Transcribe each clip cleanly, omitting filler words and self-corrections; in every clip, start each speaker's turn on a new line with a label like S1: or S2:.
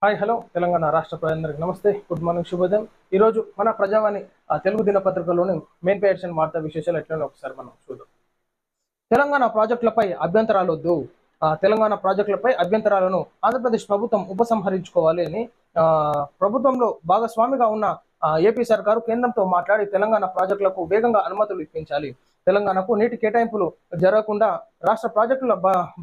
S1: Hi hello Telangana రాష్ట్ర ప్రజలందరికీ నమస్తే, గుడ్ మార్నింగ్, శుభోదయం. ఈరోజు మన ప్రజావాణి తెలుగు దినపత్రికలోని మెయిన్ పేజ్ వార్తా విశేషాలు ఎట్లా ఒకసారి మనం చూద్దాం. తెలంగాణ ప్రాజెక్టులపై అభ్యంతరాలు వద్దు. తెలంగాణ ప్రాజెక్టులపై అభ్యంతరాలను ఆంధ్రప్రదేశ్ ప్రభుత్వం ఉపసంహరించుకోవాలి అని ప్రభుత్వంలో భాగస్వామిగా ఉన్న ఏపీ సర్కారు కేంద్రంతో మాట్లాడి తెలంగాణ ప్రాజెక్టులకు వేగంగా అనుమతులు ఇప్పించాలి. తెలంగాణకు నీటి కేటాయింపులు జరగకుండా రాష్ట్ర ప్రాజెక్టుల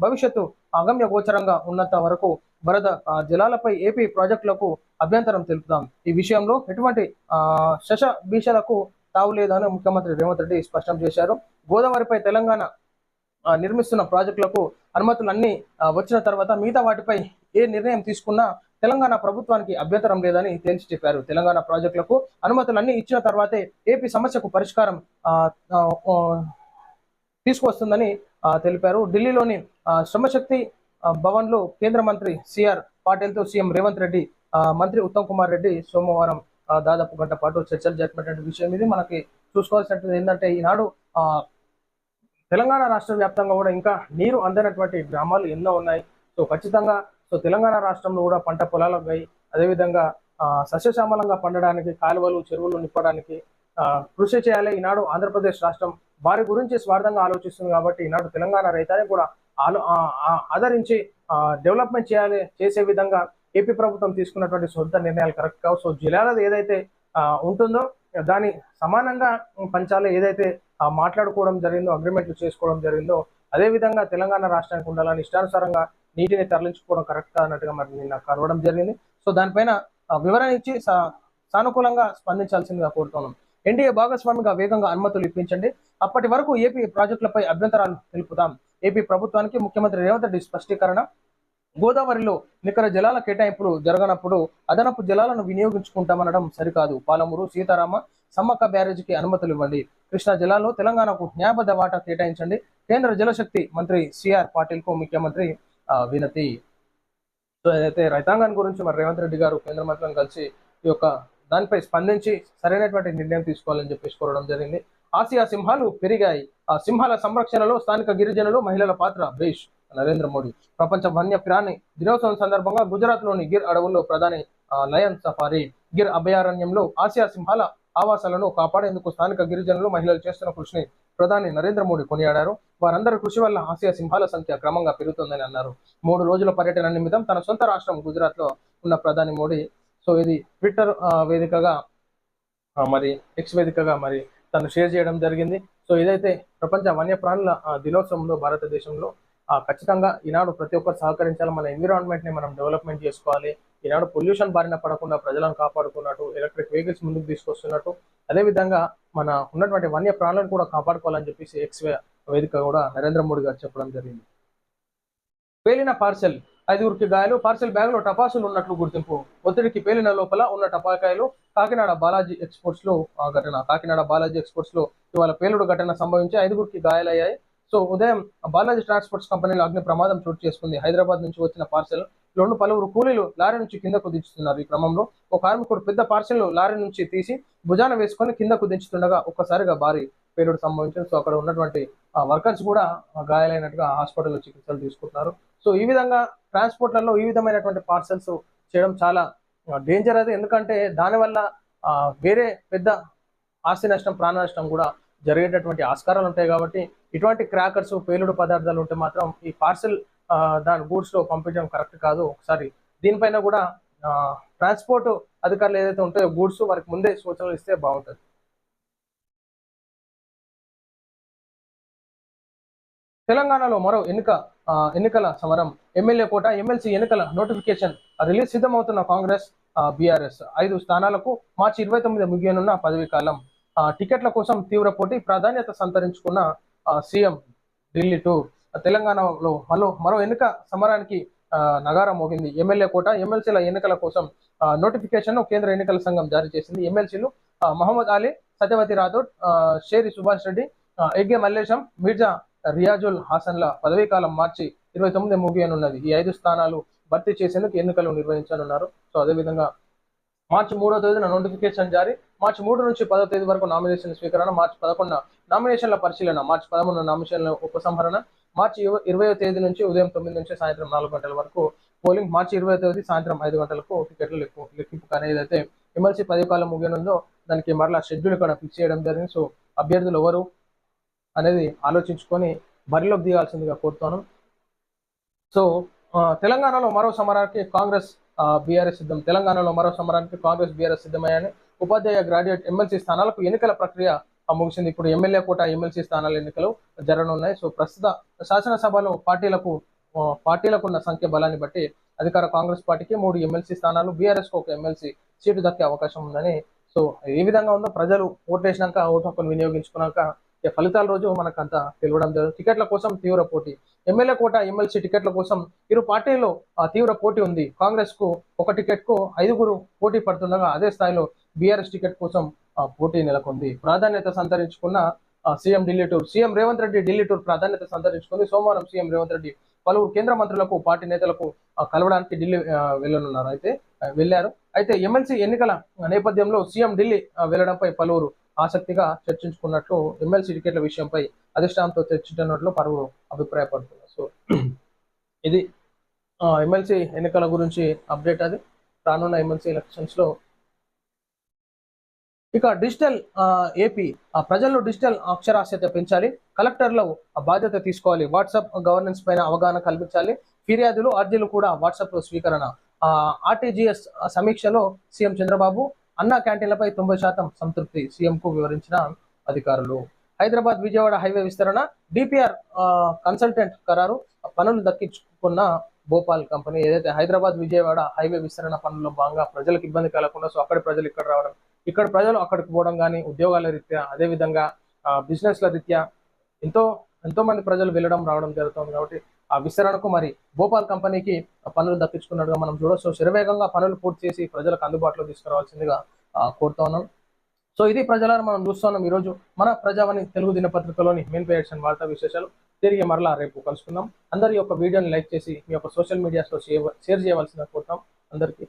S1: భవిష్యత్తు అగమ్య గోచరంగా ఉన్నంత వరకు వరద జలాలపై ఏపీ ప్రాజెక్టులకు అభ్యంతరం తెలుపుతాం. ఈ విషయంలో ఎటువంటి శశ భీషలకు తావులేదని ముఖ్యమంత్రి రేవంత్ రెడ్డి స్పష్టం చేశారు. గోదావరిపై తెలంగాణ నిర్మిస్తున్న ప్రాజెక్టులకు అనుమతులన్నీ వచ్చిన తర్వాత మిగతా వాటిపై ఏ నిర్ణయం తీసుకున్నా తెలంగాణ ప్రభుత్వానికి అభ్యంతరం లేదని తేల్చి చెప్పారు. తెలంగాణ ప్రాజెక్టులకు అనుమతులన్నీ ఇచ్చిన తర్వాతే ఏపీ సమస్యకు పరిష్కారం తీసుకువస్తుందని తెలిపారు. ఢిల్లీలోని శ్రమశక్తి భవన్ లో కేంద్ర మంత్రి సిఆర్ పాటిల్ తో సీఎం రేవంత్ రెడ్డి, మంత్రి ఉత్తమ్ కుమార్ రెడ్డి సోమవారం దాదాపు గంట పాటు చర్చలు జరిపినటువంటి విషయం ఇది. మనకి చూసుకోవాల్సినది ఏంటంటే ఈనాడు తెలంగాణ రాష్ట్ర వ్యాప్తంగా కూడా ఇంకా నీరు అందనటువంటి గ్రామాలు ఎన్నో ఉన్నాయి. సో ఖచ్చితంగా తెలంగాణ రాష్ట్రంలో కూడా పంట పొలాలకు అదేవిధంగా సస్యశ్యామలంగా పండడానికి కాలువలు చెరువులు నింపడానికి కృషి చేయాలి. ఈనాడు ఆంధ్రప్రదేశ్ రాష్ట్రం వారి గురించి స్వార్థంగా ఆలోచిస్తుంది కాబట్టి ఈనాడు తెలంగాణ రైతాన్ని కూడా ఆదరించి డెవలప్మెంట్ చేసే విధంగా ఏపీ ప్రభుత్వం తీసుకున్నటువంటి సొంత నిర్ణయాలు కరెక్ట్ కావు. సో జిల్లాలది ఏదైతే ఉంటుందో దాని సమానంగా పంచాలి. ఏదైతే మాట్లాడుకోవడం జరిగిందో, అగ్రిమెంట్లు చేసుకోవడం జరిగిందో అదే విధంగా తెలంగాణ రాష్ట్రానికి ఉండాలని ఇష్టానుసారంగా నీటిని తరలించుకోవడం కరెక్ట్ అన్నట్టుగా మరి నిన్న కలవడం జరిగింది. సో దానిపైన వివరణ ఇచ్చి సానుకూలంగా స్పందించాల్సిందిగా కోరుతున్నాం. ఎన్డీఏ భాగస్వామిగా వేగంగా అనుమతులు ఇప్పించండి. అప్పటి వరకు ఏపీ ప్రాజెక్టులపై అభ్యంతరాలు తెలుపుతాం. ఏపీ ప్రభుత్వానికి ముఖ్యమంత్రి రేవంత్ రెడ్డి స్పష్టీకరణ. గోదావరిలో నికర జలాల కేటాయింపులు జరగనప్పుడు అదనపు జలాలను వినియోగించుకుంటామనడం సరికాదు. పాలమూరు, సీతారామ, సమ్మక్క బ్యారేజీకి అనుమతులు ఇవ్వండి. కృష్ణా జలాల్లో తెలంగాణకు న్యాయబద్ధ వాటా కేటాయించండి. కేంద్ర జలశక్తి మంత్రి సిఆర్ పాటిల్ కు ముఖ్యమంత్రి వినతి. సో ఏదైతే రైతాంగాన్ని గురించి మరి రేవంత్ రెడ్డి గారు కేంద్ర మంత్రులను కలిసి ఈ యొక్క దానిపై స్పందించి సరైనటువంటి నిర్ణయం తీసుకోవాలని చెప్పేసి కోరడం జరిగింది. ఆసియా సింహాలు పెరిగాయి. ఆ సింహాల సంరక్షణలో స్థానిక గిరిజనులు, మహిళల పాత్ర బేష్. నరేంద్ర మోడీ. ప్రపంచ వన్యప్రాణి దినోత్సవం సందర్భంగా గుజరాత్ లోని గిర్ అడవుల్లో ప్రధాని లయన్ సఫారీ. గిర్ అభయారణ్యంలో ఆసియా సింహాల ఆవాసాలను కాపాడేందుకు స్థానిక గిరిజనులు, మహిళలు చేస్తున్న కృషిని ప్రధాని నరేంద్ర మోడీ కొనియాడారు. వారందరి కృషి వల్ల ఆసియా సింహాల సంఖ్య క్రమంగా పెరుగుతుందని అన్నారు. 3 రోజుల పర్యటన నిమిత్తం తన సొంత రాష్ట్రం గుజరాత్ లో ఉన్న ప్రధాని మోడీ సో ఇది ట్విట్టర్ వేదికగా మరి ఎక్స్ వేదికగా మరి తను షేర్ చేయడం జరిగింది. సో ఏదైతే ప్రపంచ వన్యప్రాణుల దినోత్సవంలో భారతదేశంలో ఖచ్చితంగా ఈనాడు ప్రతి ఒక్కరు సహకరించాలి. మన ఎన్విరాన్మెంట్ ని మనం డెవలప్మెంట్ చేసుకోవాలి. ఈనాడు పొల్యూషన్ బారిన పడకుండా ప్రజలను కాపాడుకున్నట్టు, ఎలక్ట్రిక్ వెహికల్స్ ముందుకు తీసుకొస్తున్నట్టు, అదేవిధంగా మన ఉన్నటువంటి వన్య ప్రాణులను కూడా కాపాడుకోవాలని చెప్పేసి ఎక్స్ వేదిక కూడా నరేంద్ర మోడీ గారు చెప్పడం జరిగింది. పేలిన పార్సెల్, 5గురికి గాయాలు. పార్సెల్ బ్యాగ్ లో టపాసులు ఉన్నట్లు గుర్తింపు. ఒత్తిడికి పేలిన లోపల ఉన్న టపాకాయలు. కాకినాడ బాలాజీ ఎక్స్పోర్ట్స్ లో ఘటన. కాకినాడ బాలాజీ ఎక్స్పోర్ట్స్ లో ఇవాళ పేలుడు ఘటన సంభవించి 5గురికి గాయాలయ్యాయి. సో ఉదయం బాలాజీ ట్రాన్స్పోర్ట్స్ కంపెనీలో అగ్ని ప్రమాదం చోటు చేసుకుంది. హైదరాబాద్ నుంచి వచ్చిన పార్సెల్ లోను పలువురు కూలీలు లారీ నుంచి కిందకు దించుతున్నారు. ఈ క్రమంలో ఒక కార్మికుడు పెద్ద పార్సెల్ లారీ నుంచి తీసి భుజాన వేసుకొని కిందకు దించుతుండగా ఒక్కసారిగా భారీ పేలుడు సంభవించింది. సో అక్కడ ఉన్నటువంటి వర్కర్స్ కూడా గాయాలైనట్టుగా హాస్పిటల్లో చికిత్సలు తీసుకుంటున్నారు. సో ఈ విధంగా ట్రాన్స్పోర్ట్లలో ఈ విధమైనటువంటి పార్సెల్స్ చేయడం చాలా డేంజర్ అది. ఎందుకంటే దానివల్ల వేరే పెద్ద ఆస్తి నష్టం, ప్రాణ నష్టం కూడా జరిగేటటువంటి ఆస్కారాలు ఉంటాయి. కాబట్టి ఇటువంటి క్రాకర్స్, పేలుడు పదార్థాలు ఉంటే మాత్రం ఈ పార్సెల్ దాని గూడ్స్ లో పంపించడం కరెక్ట్ కాదు. ఒకసారి దీనిపైన కూడా ట్రాన్స్పోర్ట్ అధికారులు ఏదైతే ఉంటాయో గూడ్స్ వారికి ముందే సూచనలు ఇస్తే బాగుంటుంది. తెలంగాణలో మరో ఎన్నికల సమరం. ఎమ్మెల్యే కోట, ఎమ్మెల్సీ ఎన్నికల నోటిఫికేషన్ రిలీజ్. సిద్ధమవుతున్న కాంగ్రెస్, బీఆర్ఎస్. 5 స్థానాలకు మార్చి 29 ముగియనున్న పదవీ కాలం. టికెట్ల కోసం తీవ్ర పోటీ. ప్రాధాన్యత సంతరించుకున్న సీఎం ఢిల్లీ టూర్. తెలంగాణలో మరో ఎన్నిక సమరానికి నగారం మోగింది. ఎమ్మెల్యే కోట, ఎమ్మెల్సీల ఎన్నికల కోసం నోటిఫికేషన్ కేంద్ర ఎన్నికల సంఘం జారీ చేసింది. ఎమ్మెల్సీలు మహమ్మద్ అలీ, సత్యవతి రాథోడ్, షేరి సుభాష్ రెడ్డి, ఎగ్గే మల్లేశం, మిర్జా రియాజుల్ హాసన్ల పదవీ కాలం మార్చి 29 ముగియనున్నది. ఈ 5 స్థానాలు భర్తీ చేసేందుకు ఎన్నికలు నిర్వహించనున్నారు. సో అదేవిధంగా మార్చి 3వ తేదీన నోటిఫికేషన్ జారీ. మార్చి 3 నుంచి 10వ తేదీ వరకు నామినేషన్ స్వీకరణ. మార్చి 11 నామినేషన్ల పరిశీలన. మార్చి 13 నామినేషన్ల ఉపసంహరణ. మార్చి 20వ తేదీ నుంచి ఉదయం 9 నుంచి సాయంత్రం 4 గంటల వరకు పోలింగ్ మార్చి 20వ తేదీ సాయంత్రం 5 గంటలకు టికెట్లు లెక్కింపు కానీ ఏదైతే ఎమ్మెల్సీ పదవి కాలం ముగియనుందో దానికి మరలా షెడ్యూల్ ఇక్కడ ఫిక్స్ చేయడం జరిగింది. సో అభ్యర్థులు ఎవరు అనేది ఆలోచించుకొని బరిలోకి దిగాల్సిందిగా కోరుతాను. సో తెలంగాణలో మరో సమరానికి కాంగ్రెస్ బీఆర్ఎస్ సిద్ధం. తెలంగాణలో మరో సమరానికి కాంగ్రెస్ బీఆర్ఎస్ సిద్ధమయ్యాయని ఉపాధ్యాయ గ్రాడ్యుయేట్ ఎమ్మెల్సీ స్థానాలకు ఎన్నికల ప్రక్రియ ముగిసింది. ఇప్పుడు ఎమ్మెల్యే కోట ఎమ్మెల్సీ స్థానాల ఎన్నికలు జరగనున్నాయి. సో ప్రస్తుత శాసనసభలో పార్టీలకున్న సంఖ్య బలాన్ని బట్టి అధికార కాంగ్రెస్ పార్టీకి 3 ఎమ్మెల్సీ స్థానాలు, బీఆర్ఎస్ కు 1 ఎమ్మెల్సీ సీటు దక్కే అవకాశం ఉందని. సో ఏ విధంగా ఉందో ప్రజలు ఓటేసినాక ఓటు హక్కును వినియోగించుకున్నాక ఫలితాల రోజు మనకు అంతా తెలియడం జరుగుతుంది. టికెట్ల కోసం తీవ్ర పోటీ. ఎమ్మెల్యే కోట ఎమ్మెల్సీ టికెట్ల కోసం ఇరు పార్టీల్లో తీవ్ర పోటీ ఉంది. కాంగ్రెస్ కు 1 టికెట్ కు 5గురు పోటీ పడుతుండగా అదే స్థాయిలో బీఆర్ఎస్ టికెట్ కోసం పోటీ నెలకొంది. ప్రాధాన్యత సంతరించుకున్న CM Delhi tour. CM Revanth Reddy Delhi tour ప్రాధాన్యత సంతరించుకుంది. సోమవారం సీఎం రేవంత్ రెడ్డి పలువురు కేంద్ర మంత్రులకు పార్టీ నేతలకు కలవడానికి ఢిల్లీ వెళ్ళారు. అయితే ఎమ్మెల్సీ ఎన్నికల నేపథ్యంలో సీఎం ఢిల్లీ వెళ్లడంపై పలువురు ఆసక్తిగా చర్చించుకున్నట్లు, ఎమ్మెల్సీ టికెట్ల విషయంపై అధిష్టానంతో చర్చించినట్లు పలువురు అభిప్రాయపడుతున్నారు. సో ఇది ఎమ్మెల్సీ ఎన్నికల గురించి అప్డేట్. అది రానున్న ఎమ్మెల్సీ ఎలక్షన్స్ లో ఇక డిజిటల్ ఏపీ ప్రజల్లో డిజిటల్ అక్షరాస్యత పెంచాలి, కలెక్టర్లు బాధ్యత తీసుకోవాలి, వాట్సాప్ గవర్నెన్స్ పైన అవగాహన కల్పించాలి, ఫిర్యాదులు అర్జీలు కూడా వాట్సాప్ లో స్వీకరణ. ఆర్టీజీఎస్ సమీక్షలో సీఎం చంద్రబాబు అన్నా క్యాంటీన్లపై 90% సంతృప్తి సీఎం కు వివరించిన అధికారులు. హైదరాబాద్ విజయవాడ హైవే విస్తరణ, డిపిఆర్ కన్సల్టెంట్ ఖరారు, పనులు దక్కించుకున్న భోపాల్ కంపెనీ. ఏదైతే హైదరాబాద్ విజయవాడ హైవే విస్తరణ పనుల్లో భాగంగా ప్రజలకు ఇబ్బంది కలగకుండా, సో అక్కడి ప్రజలు ఇక్కడ రావడం, ఇక్కడ ప్రజలు అక్కడికి పోవడం కానీ, ఉద్యోగాల రీత్యా అదేవిధంగా బిజినెస్ల రీత్యా ఎంతో మంది ప్రజలు వెళ్ళడం రావడం జరుగుతుంది. కాబట్టి ఆ విస్తరణకు మరి భోపాల్ కంపెనీకి పనులు దక్కించుకున్నట్టుగా మనం చూడొచ్చు. శరవేగంగా పనులు పూర్తి చేసి ప్రజలకు అందుబాటులో తీసుకురావాల్సిందిగా కోరుతా ఉన్నాం. సో ఇది ప్రజలను మనం చూస్తున్నాం ఈరోజు మన ప్రజావాణి తెలుగు దినపత్రికలోని మెయిన్ పేజ్ వార్తా విశేషాలు. తిరిగి మరలా రేపు కలుసుకుందాం. అందరి యొక్క వీడియోని లైక్ చేసి మీ యొక్క సోషల్ మీడియాస్లో షేర్ చేయవలసిందిగా కోరుతాం. అందరికీ